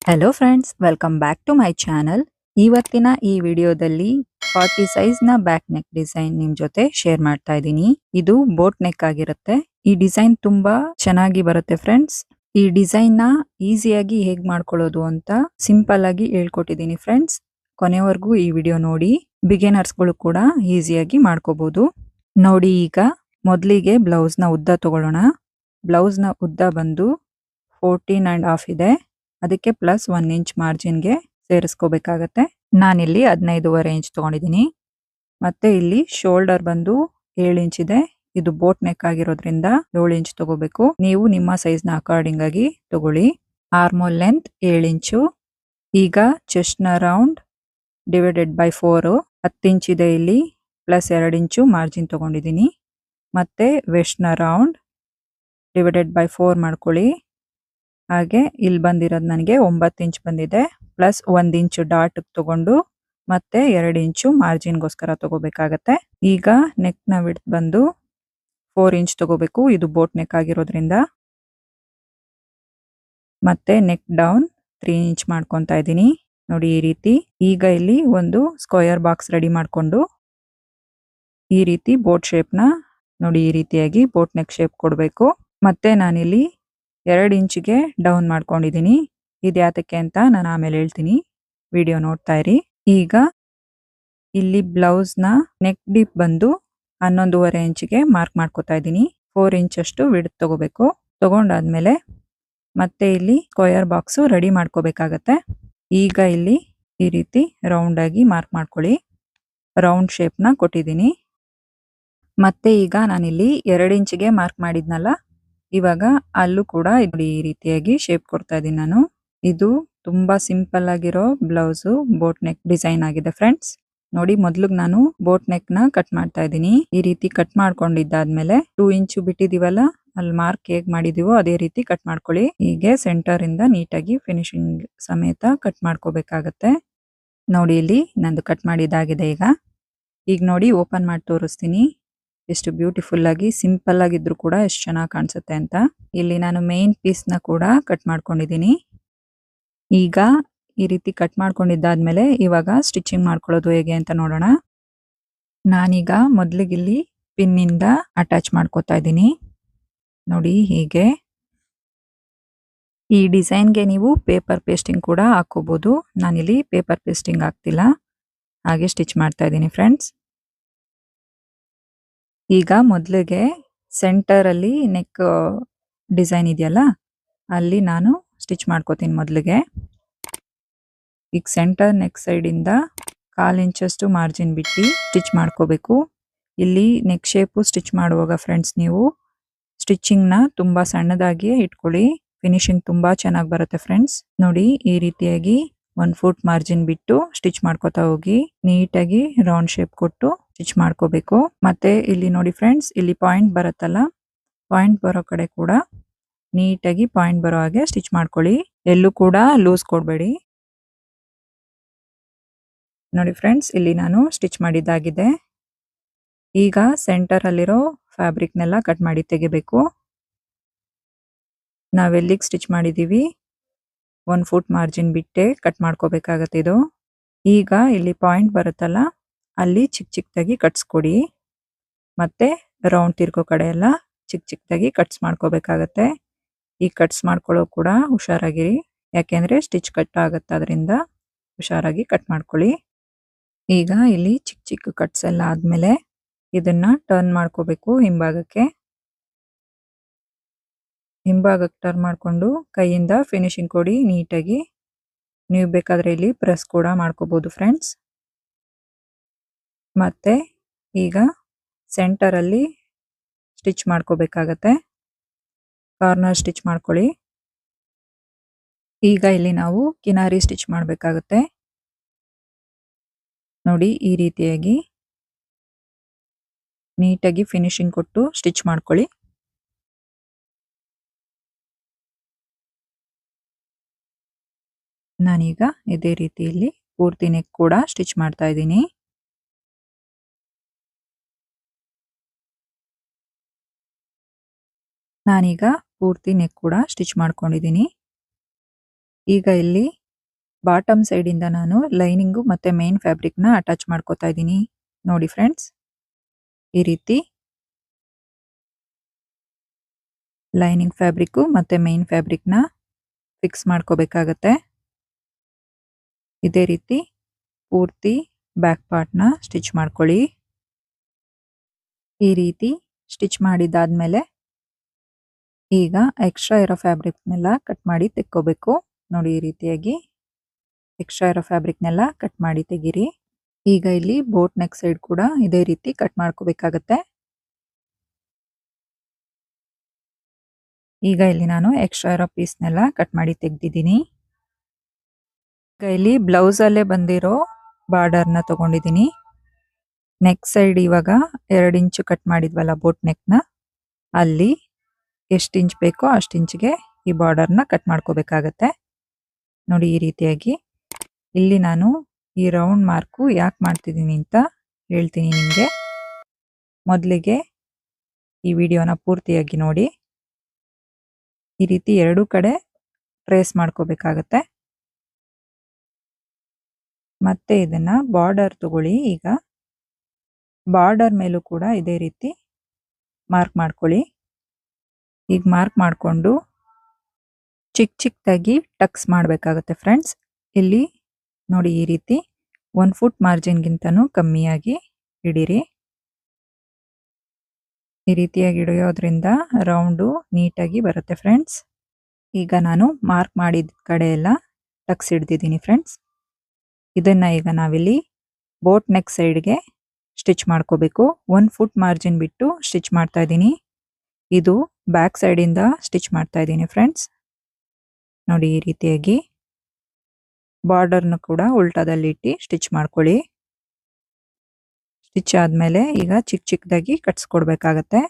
Hello friends, welcome back to my channel. ಇವತ್ತಿನ ಈ ವಿಡಿಯೋದಲ್ಲಿ 40 ಸೈಜ್ ನ ಬ್ಯಾಕ್ ನೆಕ್ ಡಿಸೈನ್ ನಿಮ್ ಜೊತೆ ಶೇರ್ ಮಾಡ್ತಾ ಇದ್ದೀನಿ. ಇದು ಬೋಟ್ ನೆಕ್ ಆಗಿರುತ್ತೆ. ಈ ಡಿಸೈನ್ ತುಂಬಾ ಚೆನ್ನಾಗಿ ಬರುತ್ತೆ ಫ್ರೆಂಡ್ಸ್. ಈ ಡಿಸೈನ್ ನ ಈಸಿಯಾಗಿ ಹೇಗ್ ಮಾಡ್ಕೊಳ್ಳೋದು ಅಂತ ಸಿಂಪಲ್ ಆಗಿ ಹೇಳ್ಕೊಟ್ಟಿದ್ದೀನಿ ಫ್ರೆಂಡ್ಸ್. ಕೊನೆವರೆಗೂ ಈ ವಿಡಿಯೋ ನೋಡಿ. ಬಿಗಿನರ್ಸ್ ಗಳು ಕೂಡ ಈಸಿಯಾಗಿ ಮಾಡ್ಕೋಬಹುದು. ನೋಡಿ, ಈಗ ಮೊದಲಿಗೆ ಬ್ಲೌಸ್ ನ ಉದ್ದ ತಗೊಳ್ಳೋಣ. ಬ್ಲೌಸ್ ನ ಉದ್ದ ಬಂದು 14.5 ಇದೆ. ಅದಕ್ಕೆ ಪ್ಲಸ್ 1 ಇಂಚ್ ಮಾರ್ಜಿನ್ಗೆ ಸೇರಿಸ್ಕೋಬೇಕಾಗತ್ತೆ. ನಾನಿಲ್ಲಿ 15.5 ಇಂಚ್ ತಗೊಂಡಿದ್ದೀನಿ. ಮತ್ತೆ ಇಲ್ಲಿ ಶೋಲ್ಡರ್ ಬಂದು 7 ಇಂಚ್ ಇದೆ. ಇದು ಬೋಟ್ ನೆಕ್ ಆಗಿರೋದ್ರಿಂದ 7 ಇಂಚ್ ತಗೋಬೇಕು. ನೀವು ನಿಮ್ಮ ಸೈಜ್ ನ ಅಕಾರ್ಡಿಂಗ್ ಆಗಿ ತಗೊಳ್ಳಿ. ಆರ್ಮೋಲ್ ಲೆಂತ್ 7 ಇಂಚು. ಈಗ ಚೆಸ್ಟ್ ನ ರೌಂಡ್ ಡಿವೈಡೆಡ್ ಬೈ 4 10 ಇಂಚ್ ಇದೆ. ಇಲ್ಲಿ ಪ್ಲಸ್ 2 ಇಂಚು ಮಾರ್ಜಿನ್ ತಗೊಂಡಿದ್ದೀನಿ. ಮತ್ತೆ ವೆಸ್ಟ್ ನ ರೌಂಡ್ ಡಿವೈಡೆಡ್ ಬೈ 4 ಮಾಡ್ಕೊಳ್ಳಿ. ಹಾಗೆ ಇಲ್ಲಿ ಬಂದಿರೋದು ನನಗೆ 9 ಇಂಚ್ ಬಂದಿದೆ. ಪ್ಲಸ್ 1 ಇಂಚು ಡಾಟ್ ತಗೊಂಡು ಮತ್ತೆ 2 ಇಂಚು ಮಾರ್ಜಿನ್ಗೋಸ್ಕರ ತಗೋಬೇಕಾಗತ್ತೆ. ಈಗ ನೆಕ್ ನ ವಿಡ್ತ್ ಬಂದು 4 ಇಂಚ್ ತಗೋಬೇಕು. ಇದು ಬೋಟ್ ನೆಕ್ ಆಗಿರೋದ್ರಿಂದ. ಮತ್ತೆ ನೆಕ್ ಡೌನ್ 3 ಇಂಚ್ ಮಾಡ್ಕೊತಾ ಇದ್ದೀನಿ. ನೋಡಿ ಈ ರೀತಿ. ಈಗ ಇಲ್ಲಿ ಒಂದು ಸ್ಕ್ವೇರ್ ಬಾಕ್ಸ್ ರೆಡಿ ಮಾಡ್ಕೊಂಡು ಈ ರೀತಿ ಬೋಟ್ ಶೇಪ್ ನ ನೋಡಿ ಈ ರೀತಿಯಾಗಿ ಬೋಟ್ ನೆಕ್ ಶೇಪ್ ಕೊಡಬೇಕು. ಮತ್ತೆ ನಾನಿಲ್ಲಿ 2 ಇಂಚಿಗೆ ಡೌನ್ ಮಾಡ್ಕೊಂಡಿದ್ದೀನಿ. ಇದು ಯಾತಕ್ಕೆ ಅಂತ ನಾನು ಆಮೇಲೆ ಹೇಳ್ತೀನಿ. ವಿಡಿಯೋ ನೋಡ್ತಾ ಇರಿ. ಈಗ ಇಲ್ಲಿ ಬ್ಲೌಸ್ ನ ನೆಕ್ ಡೀಪ್ ಬಂದು 11.5 ಇಂಚಿಗೆ ಮಾರ್ಕ್ ಮಾಡ್ಕೊತಾ ಇದ್ದೀನಿ. 4 ಇಂಚ್ ಅಷ್ಟು ವಿಡ್ತ್ ತಗೋಬೇಕು. ತಗೊಂಡಾದ್ಮೇಲೆ ಮತ್ತೆ ಇಲ್ಲಿ ಸ್ಕ್ವೇರ್ ಬಾಕ್ಸ್ ರೆಡಿ ಮಾಡ್ಕೋಬೇಕಾಗತ್ತೆ. ಈಗ ಇಲ್ಲಿ ಈ ರೀತಿ ರೌಂಡ್ ಆಗಿ ಮಾರ್ಕ್ ಮಾಡ್ಕೊಳ್ಳಿ. ರೌಂಡ್ ಶೇಪ್ ನ ಕೊಟ್ಟಿದ್ದೀನಿ. ಮತ್ತೆ ಈಗ ನಾನಿಲ್ಲಿ 2 ಇಂಚಿಗೆ ಮಾರ್ಕ್ ಮಾಡಿದ್ನಲ್ಲ, ಇವಾಗ ಅಲ್ಲೂ ಕೂಡ ಈ ರೀತಿಯಾಗಿ ಶೇಪ್ ಕೊಡ್ತಾ ಇದ್ದೀನಿ ನಾನು. ಇದು ತುಂಬಾ ಸಿಂಪಲ್ ಆಗಿರೋ ಬ್ಲೌಸ್ ಬೋಟ್ ನೆಕ್ ಡಿಸೈನ್ ಆಗಿದೆ ಫ್ರೆಂಡ್ಸ್. ನೋಡಿ, ಮೊದ್ಲಿಗೆ ನಾನು ಬೋಟ್ ನೆಕ್ ನ ಕಟ್ ಮಾಡ್ತಾ ಇದ್ದೀನಿ. ಈ ರೀತಿ ಕಟ್ ಮಾಡ್ಕೊಂಡಿದ್ದಾದ್ಮೇಲೆ 2 ಇಂಚು ಬಿಟ್ಟಿದೀವಲ್ಲ, ಅಲ್ಲಿ ಮಾರ್ಕ್ ಹೇಗ್ ಮಾಡಿದೀವೋ ಅದೇ ರೀತಿ ಕಟ್ ಮಾಡ್ಕೊಳ್ಳಿ. ಹೀಗೆ ಸೆಂಟರ್ ಇಂದ ನೀಟಾಗಿ ಫಿನಿಶಿಂಗ್ ಸಮೇತ ಕಟ್ ಮಾಡ್ಕೋಬೇಕಾಗತ್ತೆ. ನೋಡಿ, ಇಲ್ಲಿ ನಂದು ಕಟ್ ಮಾಡಿದಾಗಿದೆ. ಈಗ ನೋಡಿ ಓಪನ್ ಮಾಡಿ ತೋರಿಸ್ತೀನಿ. ಎಷ್ಟು ಬ್ಯೂಟಿಫುಲ್ ಆಗಿ ಸಿಂಪಲ್ ಆಗಿದ್ರು ಕೂಡ ಎಷ್ಟು ಚೆನ್ನಾಗಿ ಕಾಣಿಸುತ್ತೆ ಅಂತ. ಇಲ್ಲಿ ನಾನು ಮೇನ್ ಪೀಸ್ ನ ಕೂಡ ಕಟ್ ಮಾಡ್ಕೊಂಡಿದ್ದೀನಿ. ಈಗ ಈ ರೀತಿ ಕಟ್ ಮಾಡ್ಕೊಂಡಿದ್ದಾದ್ಮೇಲೆ ಇವಾಗ ಸ್ಟಿಚಿಂಗ್ ಮಾಡ್ಕೊಳ್ಳೋದು ಹೇಗೆ ಅಂತ ನೋಡೋಣ. ನಾನೀಗ ಮೊದ್ಲಿಗೆ ಇಲ್ಲಿ ಪಿನ್ ಇಂದ ಅಟ್ಯಾಚ್ ಮಾಡ್ಕೊತಾ ಇದ್ದೀನಿ. ನೋಡಿ ಹೀಗೆ. ಈ ಡಿಸೈನ್ಗೆ ನೀವು ಪೇಪರ್ ಪೇಸ್ಟಿಂಗ್ ಕೂಡ ಹಾಕೋಬಹುದು. ನಾನಿಲ್ಲಿ ಪೇಪರ್ ಪೇಸ್ಟಿಂಗ್ ಹಾಕ್ತಿಲ್ಲ, ಹಾಗೆ ಸ್ಟಿಚ್ ಮಾಡ್ತಾ ಇದ್ದೀನಿ ಫ್ರೆಂಡ್ಸ್. ಈಗ ಮೊದಲಿಗೆ ಸೆಂಟರ್ ಅಲ್ಲಿ ನೆಕ್ ಡಿಸೈನ್ ಇದೆಯಲ್ಲ, ಅಲ್ಲಿ ನಾನು ಸ್ಟಿಚ್ ಮಾಡ್ಕೋತೀನಿ ಮೊದಲಿಗೆ. ಈಗ ಸೆಂಟರ್ ನೆಕ್ ಸೈಡ್ ಇಂದ 1/4 ಇಂಚಷ್ಟು ಮಾರ್ಜಿನ್ ಬಿಟ್ಟು ಸ್ಟಿಚ್ ಮಾಡ್ಕೋಬೇಕು. ಇಲ್ಲಿ ನೆಕ್ ಶೇಪು ಸ್ಟಿಚ್ ಮಾಡುವಾಗ ಫ್ರೆಂಡ್ಸ್, ನೀವು ಸ್ಟಿಚಿಂಗ್ ನ ತುಂಬಾ ಸಣ್ಣದಾಗಿ ಇಟ್ಕೊಳ್ಳಿ. ಫಿನಿಶಿಂಗ್ ತುಂಬಾ ಚೆನ್ನಾಗಿ ಬರುತ್ತೆ ಫ್ರೆಂಡ್ಸ್. ನೋಡಿ ಈ ರೀತಿಯಾಗಿ 1 ಫೂಟ್ ಮಾರ್ಜಿನ್ ಬಿಟ್ಟು ಸ್ಟಿಚ್ ಮಾಡ್ಕೋತಾ ಹೋಗಿ ನೀಟಾಗಿ ರೌಂಡ್ ಶೇಪ್ ಕೊಟ್ಟು ಸ್ಟಿಚ್ ಮಾಡ್ಕೋಬೇಕು. ಮತ್ತೆ ಇಲ್ಲಿ ನೋಡಿ ಫ್ರೆಂಡ್ಸ್, ಇಲ್ಲಿ ಪಾಯಿಂಟ್ ಬರುತ್ತಲ್ಲ, ಪಾಯಿಂಟ್ ಬರೋ ಕಡೆ ಕೂಡ ನೀಟಾಗಿ ಪಾಯಿಂಟ್ ಬರೋ ಹಾಗೆ ಸ್ಟಿಚ್ ಮಾಡ್ಕೊಳ್ಳಿ. ಎಲ್ಲೂ ಕೂಡ ಲೂಸ್ ಕೊಡಬೇಡಿ. ನೋಡಿ ಫ್ರೆಂಡ್ಸ್, ಇಲ್ಲಿ ನಾನು ಸ್ಟಿಚ್ ಮಾಡಿದ್ದಾಗಿದೆ. ಈಗ ಸೆಂಟರ್ ಅಲ್ಲಿರೋ ಫ್ಯಾಬ್ರಿಕ್ ನೆಲ್ಲ ಕಟ್ ಮಾಡಿ ತೆಗಿಬೇಕು. ನಾವೆಲ್ಲಿಗೆ ಸ್ಟಿಚ್ ಮಾಡಿದೀವಿ 1 ಫೂಟ್ ಮಾರ್ಜಿನ್ ಬಿಟ್ಟೆ ಕಟ್ ಮಾಡ್ಕೋಬೇಕಾಗತ್ತೆ ಇದು. ಈಗ ಇಲ್ಲಿ ಪಾಯಿಂಟ್ ಬರುತ್ತಲ್ಲ, ಅಲ್ಲಿ ಚಿಕ್ಕ ಚಿಕ್ಕದಾಗಿ ಕಟ್ಸ್ಕೊಡಿ. ಮತ್ತೆ ರೌಂಡ್ ತಿರ್ಗೋ ಕಡೆ ಎಲ್ಲ ಚಿಕ್ಕ ಚಿಕ್ಕದಾಗಿ ಕಟ್ಸ್ ಮಾಡ್ಕೋಬೇಕಾಗತ್ತೆ. ಈ ಕಟ್ಸ್ ಮಾಡ್ಕೊಳ್ಳೋ ಕೂಡ ಹುಷಾರಾಗಿರಿ, ಯಾಕೆಂದ್ರೆ ಸ್ಟಿಚ್ ಕಟ್ ಆಗುತ್ತೆ. ಅದರಿಂದ ಹುಷಾರಾಗಿ ಕಟ್ ಮಾಡ್ಕೊಳ್ಳಿ. ಈಗ ಇಲ್ಲಿ ಚಿಕ್ಕ ಚಿಕ್ಕ ಕಟ್ಸ್ ಎಲ್ಲ ಆದ್ಮೇಲೆ ಇದನ್ನ ಟರ್ನ್ ಮಾಡ್ಕೋಬೇಕು ಹಿಂಭಾಗಕ್ಕೆ. ಹಿಂಭಾಗಕ್ಕೆ ಟರ್ನ್ ಮಾಡ್ಕೊಂಡು ಕೈಯಿಂದ ಫಿನಿಶಿಂಗ್ ಕೊಡಿ ನೀಟಾಗಿ. ನೀವು ಬೇಕಾದ್ರೆ ಇಲ್ಲಿ ಪ್ರೆಸ್ ಕೂಡ ಮಾಡ್ಕೋಬಹುದು ಫ್ರೆಂಡ್ಸ್. ಮತ್ತೆ ಈಗ ಸೆಂಟರ್ ಅಲ್ಲಿ ಸ್ಟಿಚ್ ಮಾಡ್ಕೋಬೇಕಾಗತ್ತೆ. ಕಾರ್ನರ್ ಸ್ಟಿಚ್ ಮಾಡ್ಕೊಳ್ಳಿ. ಈಗ ಇಲ್ಲಿ ನಾವು ಕಿನಾರಿ ಸ್ಟಿಚ್ ಮಾಡಬೇಕಾಗುತ್ತೆ. ನೋಡಿ ಈ ರೀತಿಯಾಗಿ ನೀಟಾಗಿ ಫಿನಿಶಿಂಗ್ ಕೊಟ್ಟು ಸ್ಟಿಚ್ ಮಾಡ್ಕೊಳ್ಳಿ. ನಾನೀಗ ಇದೇ ರೀತಿಯಲ್ಲಿ ಪೂರ್ತಿ ನೆಕ್ ಕೂಡ ಸ್ಟಿಚ್ ಮಾಡ್ತಾ ಇದ್ದೀನಿ. ನಾನೀಗ ಪೂರ್ತಿ ನೆಕ್ ಕೂಡ ಸ್ಟಿಚ್ ಮಾಡ್ಕೊಂಡಿದ್ದೀನಿ. ಈಗ ಇಲ್ಲಿ ಬಾಟಮ್ ಸೈಡಿಂದ ನಾನು ಲೈನಿಂಗು ಮತ್ತು ಮೇನ್ ಫ್ಯಾಬ್ರಿಕ್ನ ಅಟ್ಯಾಚ್ ಮಾಡ್ಕೋತಾ ಇದ್ದೀನಿ. ನೋಡಿ ಫ್ರೆಂಡ್ಸ್, ಈ ರೀತಿ ಲೈನಿಂಗ್ ಫ್ಯಾಬ್ರಿಕ್ಕು ಮತ್ತು ಮೇನ್ ಫ್ಯಾಬ್ರಿಕ್ನ ಫಿಕ್ಸ್ ಮಾಡ್ಕೋಬೇಕಾಗತ್ತೆ. ಇದೇ ರೀತಿ ಪೂರ್ತಿ ಬ್ಯಾಕ್ ಪಾರ್ಟ್ನ ಸ್ಟಿಚ್ ಮಾಡ್ಕೊಳ್ಳಿ. ಈ ರೀತಿ ಸ್ಟಿಚ್ ಮಾಡಿದಾದ್ಮೇಲೆ ಈಗ ಎಕ್ಸ್ಟ್ರಾ ಇರೋ ಫ್ಯಾಬ್ರಿಕ್ನೆಲ್ಲ ಕಟ್ ಮಾಡಿ ತೆಕ್ಕೋಬೇಕು. ನೋಡಿ ಈ ರೀತಿಯಾಗಿ ಎಕ್ಸ್ಟ್ರಾ ಇರೋ ಫ್ಯಾಬ್ರಿಕ್ನೆಲ್ಲ ಕಟ್ ಮಾಡಿ ತೆಗೀರಿ. ಈಗ ಇಲ್ಲಿ ಬೋಟ್ ನೆಕ್ ಸೈಡ್ ಕೂಡ ಇದೇ ರೀತಿ ಕಟ್ ಮಾಡ್ಕೋಬೇಕಾಗತ್ತೆ. ಈಗ ಇಲ್ಲಿ ನಾನು ಎಕ್ಸ್ಟ್ರಾ ಇರೋ ಪೀಸ್ನೆಲ್ಲ ಕಟ್ ಮಾಡಿ ತೆಗ್ದಿದ್ದೀನಿ. ಈಗ ಇಲ್ಲಿ ಬ್ಲೌಸ್ ಅಲ್ಲೇ ಬಂದಿರೋ ಬಾರ್ಡರ್ನ ತಗೊಂಡಿದ್ದೀನಿ. ನೆಕ್ ಸೈಡ್ ಇವಾಗ 2 ಇಂಚು ಕಟ್ ಮಾಡಿದ್ವಲ್ಲ ಬೋಟ್ ನೆಕ್ನ, ಅಲ್ಲಿ ಎಷ್ಟು ಇಂಚ್ ಬೇಕೋ ಅಷ್ಟು ಇಂಚ್ಗೆ ಈ ಬಾರ್ಡರ್ನ ಕಟ್ ಮಾಡ್ಕೋಬೇಕಾಗತ್ತೆ. ನೋಡಿ ಈ ರೀತಿಯಾಗಿ. ಇಲ್ಲಿ ನಾನು ಈ ರೌಂಡ್ ಮಾರ್ಕು ಯಾಕೆ ಮಾಡ್ತಿದ್ದೀನಿ ಅಂತ ಹೇಳ್ತೀನಿ ನಿಮಗೆ. ಮೊದಲಿಗೆ ಈ ವಿಡಿಯೋನ ಪೂರ್ತಿಯಾಗಿ ನೋಡಿ. ಈ ರೀತಿ 2 ಕಡೆ ಟ್ರೇಸ್ ಮಾಡ್ಕೋಬೇಕಾಗತ್ತೆ. ಮತ್ತೆ ಇದನ್ನ ಬಾರ್ಡರ್ ತಗೊಳ್ಳಿ. ಈಗ ಬಾರ್ಡರ್ ಮೇಲೂ ಕೂಡ ಇದೇ ರೀತಿ ಮಾರ್ಕ್ ಮಾಡ್ಕೊಳ್ಳಿ. ಈಗ ಮಾರ್ಕ್ ಮಾಡಿಕೊಂಡು ಚಿಕ್ಕದಾಗಿ ಟಕ್ಸ್ ಮಾಡಬೇಕಾಗತ್ತೆ ಫ್ರೆಂಡ್ಸ್. ಇಲ್ಲಿ ನೋಡಿ ಈ ರೀತಿ 1 ಫುಟ್ ಮಾರ್ಜಿನ್ಗಿಂತನೂ ಕಮ್ಮಿಯಾಗಿ ಹಿಡೀರಿ. ಈ ರೀತಿಯಾಗಿ ಹಿಡಿಯೋದ್ರಿಂದ ರೌಂಡು ನೀಟಾಗಿ ಬರುತ್ತೆ ಫ್ರೆಂಡ್ಸ್. ಈಗ ನಾನು ಮಾರ್ಕ್ ಮಾಡಿದ ಕಡೆ ಎಲ್ಲ ಟಕ್ಸ್ ಹಿಡ್ದಿದ್ದೀನಿ ಫ್ರೆಂಡ್ಸ್. ಇದನ್ನ ಈಗ ನಾವಿಲ್ಲಿ ಬೋಟ್ ನೆಕ್ ಸೈಡ್ಗೆ ಸ್ಟಿಚ್ ಮಾಡ್ಕೋಬೇಕು. 1 ಫುಟ್ ಮಾರ್ಜಿನ್ ಬಿಟ್ಟು ಸ್ಟಿಚ್ ಮಾಡ್ತಾ ಇದ್ದೀನಿ. ಇದು ಬ್ಯಾಕ್ ಸೈಡಿಂದ ಸ್ಟಿಚ್ ಮಾಡ್ತಾ ಇದ್ದೀನಿ ಫ್ರೆಂಡ್ಸ್. ನೋಡಿ ಈ ರೀತಿಯಾಗಿ ಬಾರ್ಡರ್ನ ಕೂಡ ಉಲ್ಟಾದಲ್ಲಿ ಇಟ್ಟು ಸ್ಟಿಚ್ ಮಾಡ್ಕೊಳ್ಳಿ. ಸ್ಟಿಚ್ ಆದಮೇಲೆ ಈಗ ಚಿಕ್ಕದಾಗಿ ಕಟ್ಸ್ಕೊಡ್ಬೇಕಾಗತ್ತೆ.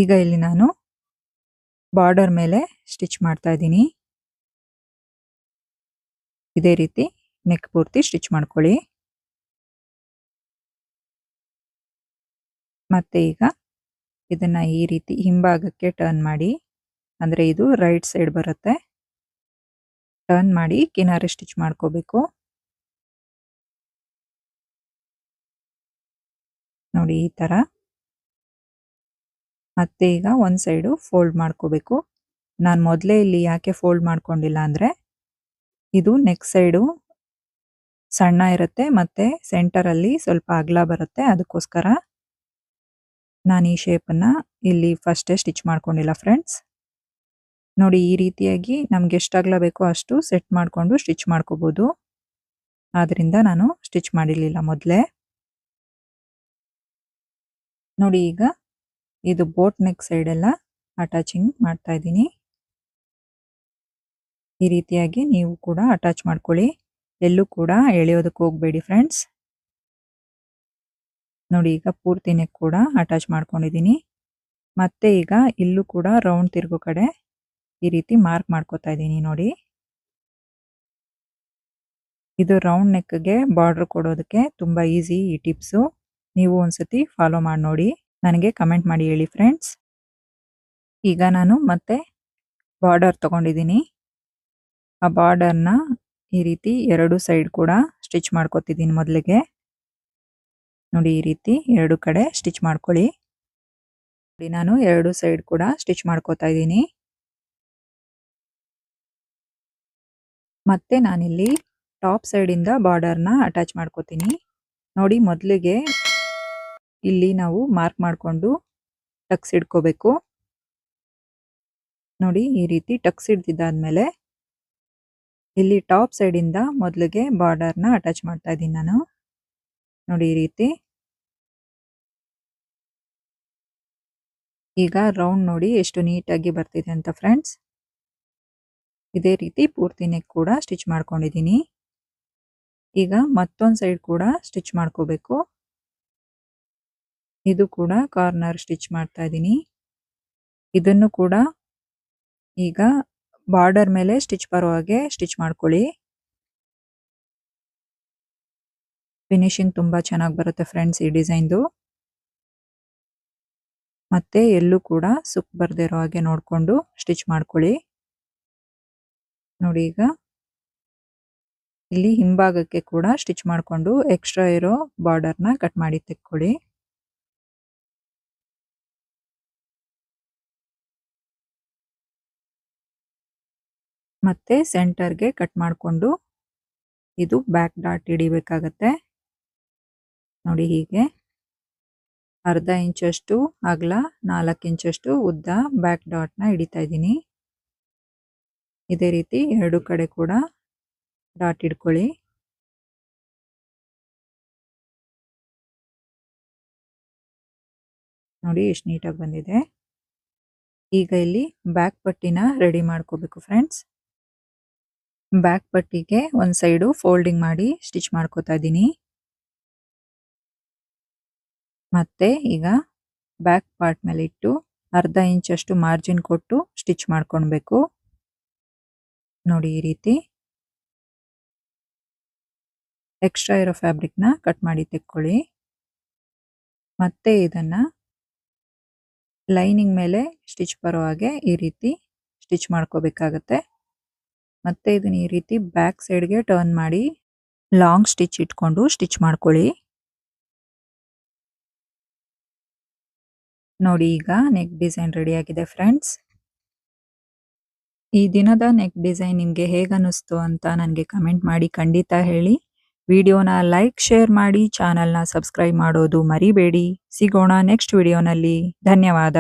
ಈಗ ಇಲ್ಲಿ ನಾನು ಬಾರ್ಡರ್ ಮೇಲೆ ಸ್ಟಿಚ್ ಮಾಡ್ತಾ ಇದ್ದೀನಿ. ಇದೇ ರೀತಿ ನೆಕ್ ಪೂರ್ತಿ ಸ್ಟಿಚ್ ಮಾಡ್ಕೊಳ್ಳಿ. ಮತ್ತೆ ಈಗ ಇದನ್ನ ಈ ರೀತಿ ಹಿಂಭಾಗಕ್ಕೆ ಟರ್ನ್ ಮಾಡಿ, ಅಂದರೆ ಇದು ರೈಟ್ ಸೈಡ್ ಬರುತ್ತೆ. ಟರ್ನ್ ಮಾಡಿ ಕಿನಾರಿ ಸ್ಟಿಚ್ ಮಾಡ್ಕೋಬೇಕು. ನೋಡಿ ಈ ತರ. ಮತ್ತೆ ಈಗ ಒಂದು ಸೈಡು ಫೋಲ್ಡ್ ಮಾಡ್ಕೋಬೇಕು. ನಾನು ಮೊದಲೇ ಇಲ್ಲಿ ಯಾಕೆ ಫೋಲ್ಡ್ ಮಾಡ್ಕೊಂಡಿಲ್ಲ ಅಂದರೆ, ಇದು ನೆಕ್ ಸೈಡು ಸಣ್ಣ ಇರುತ್ತೆ ಮತ್ತೆ ಸೆಂಟರಲ್ಲಿ ಸ್ವಲ್ಪ ಅಗಲ ಬರುತ್ತೆ. ಅದಕ್ಕೋಸ್ಕರ ನಾನು ಈ ಶೇಪನ್ನು ಇಲ್ಲಿ ಫಸ್ಟೇ ಸ್ಟಿಚ್ ಮಾಡ್ಕೊಂಡಿಲ್ಲ ಫ್ರೆಂಡ್ಸ್. ನೋಡಿ ಈ ರೀತಿಯಾಗಿ ನಮ್ಗೆ ಎಷ್ಟು ಅಗಲ ಬೇಕೋ ಅಷ್ಟು ಸೆಟ್ ಮಾಡಿಕೊಂಡು ಸ್ಟಿಚ್ ಮಾಡ್ಕೋಬೋದು. ಆದ್ದರಿಂದ ನಾನು ಸ್ಟಿಚ್ ಮಾಡಿರಲಿಲ್ಲ ಮೊದಲೇ. ನೋಡಿ ಈಗ ಇದು ಬೋಟ್ ನೆಕ್ ಸೈಡ್ ಎಲ್ಲ ಅಟ್ಯಾಚಿಂಗ್ ಮಾಡ್ತಾ ಇದ್ದೀನಿ. ಈ ರೀತಿಯಾಗಿ ನೀವು ಕೂಡ ಅಟ್ಯಾಚ್ ಮಾಡ್ಕೊಳ್ಳಿ. ಎಲ್ಲೂ ಕೂಡ ಎಳೆಯೋದಕ್ಕೆ ಹೋಗಬೇಡಿ ಫ್ರೆಂಡ್ಸ್. ನೋಡಿ ಈಗ ಪೂರ್ತಿ ನೆಕ್ ಕೂಡ ಅಟ್ಯಾಚ್ ಮಾಡ್ಕೊಂಡಿದ್ದೀನಿ. ಮತ್ತೆ ಈಗ ಇಲ್ಲೂ ಕೂಡ ರೌಂಡ್ ತಿರುಗೋ ಕಡೆ ಈ ರೀತಿ ಮಾರ್ಕ್ ಮಾಡ್ಕೋತಾ ಇದ್ದೀನಿ. ನೋಡಿ ಇದು ರೌಂಡ್ ನೆಕ್ಗೆ ಬಾರ್ಡರ್ ಕೊಡೋದಕ್ಕೆ ತುಂಬ ಈಸಿ ಈ ಟಿಪ್ಸು. ನೀವು ಒಂದ್ಸತಿ ಫಾಲೋ ಮಾಡಿ ನೋಡಿ, ನನಗೆ ಕಮೆಂಟ್ ಮಾಡಿ ಹೇಳಿ ಫ್ರೆಂಡ್ಸ್. ಈಗ ನಾನು ಮತ್ತೆ ಬಾರ್ಡರ್ ತಗೊಂಡಿದ್ದೀನಿ. ಆ ಬಾರ್ಡರ್ನ ಈ ರೀತಿ 2 ಸೈಡ್ ಕೂಡ ಸ್ಟಿಚ್ ಮಾಡ್ಕೋತಿದ್ದೀನಿ ಮೊದಲಿಗೆ. ನೋಡಿ ಈ ರೀತಿ 2 ಕಡೆ ಸ್ಟಿಚ್ ಮಾಡ್ಕೊಳ್ಳಿ. ನೋಡಿ ನಾನು 2 ಸೈಡ್ ಕೂಡ ಸ್ಟಿಚ್ ಮಾಡ್ಕೋತಾ ಇದ್ದೀನಿ. ಮತ್ತೆ ನಾನಿಲ್ಲಿ ಟಾಪ್ ಸೈಡಿಂದ ಬಾರ್ಡರ್ನ ಅಟ್ಯಾಚ್ ಮಾಡ್ಕೋತೀನಿ. ನೋಡಿ ಮೊದಲಿಗೆ ಇಲ್ಲಿ ನಾವು ಮಾರ್ಕ್ ಮಾಡಿಕೊಂಡು ಟಕ್ಸ್ ಹಿಡ್ಕೋಬೇಕು. ನೋಡಿ ಈ ರೀತಿ ಟಕ್ಸ್ ಹಿಡ್ದಿದ್ದಾದ್ಮೇಲೆ ಇಲ್ಲಿ ಟಾಪ್ ಸೈಡಿಂದ ಮೊದಲಿಗೆ ಬಾರ್ಡರ್ನ ಅಟ್ಯಾಚ್ ಮಾಡ್ತಾ ಇದ್ದೀನಿ ನಾನು. ನೋಡಿ ಈ ರೀತಿ. ಈಗ ರೌಂಡ್ ನೋಡಿ ಎಷ್ಟು ನೀಟಾಗಿ ಬರ್ತಿದೆ ಅಂತ ಫ್ರೆಂಡ್ಸ್. ಇದೇ ರೀತಿ ಪೂರ್ತಿ ನೆಕ್ ಕೂಡ ಸ್ಟಿಚ್ ಮಾಡ್ಕೊಂಡಿದ್ದೀನಿ. ಈಗ ಮತ್ತೊಂದು ಸೈಡ್ ಕೂಡ ಸ್ಟಿಚ್ ಮಾಡ್ಕೋಬೇಕು. ಇದು ಕೂಡ ಕಾರ್ನರ್ ಸ್ಟಿಚ್ ಮಾಡ್ತಾ ಇದ್ದೀನಿ. ಇದನ್ನು ಕೂಡ ಈಗ ಬಾರ್ಡರ್ ಮೇಲೆ ಸ್ಟಿಚ್ ಬರೋ ಹಾಗೆ ಸ್ಟಿಚ್ ಮಾಡ್ಕೊಳ್ಳಿ. ಫಿನಿಶಿಂಗ್ ತುಂಬ ಚೆನ್ನಾಗಿ ಬರುತ್ತೆ ಫ್ರೆಂಡ್ಸ್ ಈ ಡಿಸೈನ್ದು. ಮತ್ತೆ ಎಲ್ಲೂ ಕೂಡ ಸುಕ್ ಬರ್ದೇ ಇರೋ ಹಾಗೆ ನೋಡ್ಕೊಂಡು ಸ್ಟಿಚ್ ಮಾಡ್ಕೊಳ್ಳಿ. ನೋಡಿ ಈಗ ಇಲ್ಲಿ ಹಿಂಭಾಗಕ್ಕೆ ಕೂಡ ಸ್ಟಿಚ್ ಮಾಡ್ಕೊಂಡು ಎಕ್ಸ್ಟ್ರಾ ಇರೋ ಬಾರ್ಡರ್ನ ಕಟ್ ಮಾಡಿ ತೆಕ್ಕೊಳ್ಳಿ. ಮತ್ತೆ ಸೆಂಟರ್ಗೆ ಕಟ್ ಮಾಡಿಕೊಂಡು ಇದು ಬ್ಯಾಕ್ ಡಾಟ್ ಹಿಡಿಬೇಕಾಗತ್ತೆ. ನೋಡಿ ಹೀಗೆ ಅರ್ಧ ಇಂಚಷ್ಟು ಅಗಲ 4 ಇಂಚಷ್ಟು ಉದ್ದ ಬ್ಯಾಕ್ ಡಾಟ್ನ ಹಿಡಿತಾ ಇದ್ದೀನಿ. ಇದೇ ರೀತಿ ಎರಡು ಕಡೆ ಕೂಡ ಡಾಟ್ ಹಿಡ್ಕೊಳ್ಳಿ. ನೋಡಿ ಎಷ್ಟು ನೀಟಾಗಿ ಬಂದಿದೆ. ಈಗ ಇಲ್ಲಿ ಬ್ಯಾಕ್ ಪಟ್ಟಿನ ರೆಡಿ ಮಾಡ್ಕೋಬೇಕು ಫ್ರೆಂಡ್ಸ್. ಬ್ಯಾಕ್ ಪಟ್ಟಿಗೆ ಒಂದು ಸೈಡು ಫೋಲ್ಡಿಂಗ್ ಮಾಡಿ ಸ್ಟಿಚ್ ಮಾಡ್ಕೋತಾ ಇದ್ದೀನಿ. ಮತ್ತೆ ಈಗ ಬ್ಯಾಕ್ ಪಾರ್ಟ್ ಮೇಲೆ ಇಟ್ಟು ಅರ್ಧ ಇಂಚಷ್ಟು ಮಾರ್ಜಿನ್ ಕೊಟ್ಟು ಸ್ಟಿಚ್ ಮಾಡ್ಕೊಳ್ಬೇಕು. ನೋಡಿ ಈ ರೀತಿ ಎಕ್ಸ್ಟ್ರಾ ಇರೋ ಫ್ಯಾಬ್ರಿಕ್ನ ಕಟ್ ಮಾಡಿ ತೆಕ್ಕೊಳ್ಳಿ. ಮತ್ತೆ ಇದನ್ನ ಲೈನಿಂಗ್ ಮೇಲೆ ಸ್ಟಿಚ್ ಬರೋ ಹಾಗೆ ಈ ರೀತಿ ಸ್ಟಿಚ್ ಮಾಡ್ಕೋಬೇಕಾಗತ್ತೆ. ಮತ್ತೆ ಇದನ್ನ ಈ ರೀತಿ ಬ್ಯಾಕ್ ಸೈಡ್ಗೆ ಟರ್ನ್ ಮಾಡಿ ಲಾಂಗ್ ಸ್ಟಿಚ್ ಇಟ್ಕೊಂಡು ಸ್ಟಿಚ್ ಮಾಡ್ಕೊಳ್ಳಿ. ನೋಡಿ ಈಗ ನೆಕ್ ಡಿಸೈನ್ ರೆಡಿ ಆಗಿದೆ ಫ್ರೆಂಡ್ಸ್. ಈ ದಿನದ ನೆಕ್ ಡಿಸೈನ್ ನಿಮಗೆ ಹೇಗೆ ಅನ್ನಿಸ್ತು ಅಂತ ನನಗೆ ಕಮೆಂಟ್ ಮಾಡಿ ಖಂಡಿತ ಹೇಳಿ. ವಿಡಿಯೋನ ಲೈಕ್ ಶೇರ್ ಮಾಡಿ ಚಾನಲ್ನ ಸಬ್ಸ್ಕ್ರೈಬ್ ಮಾಡೋದು ಮರಿಬೇಡಿ. ಸಿಗೋಣ ನೆಕ್ಸ್ಟ್ ವಿಡಿಯೋನಲ್ಲಿ. ಧನ್ಯವಾದ.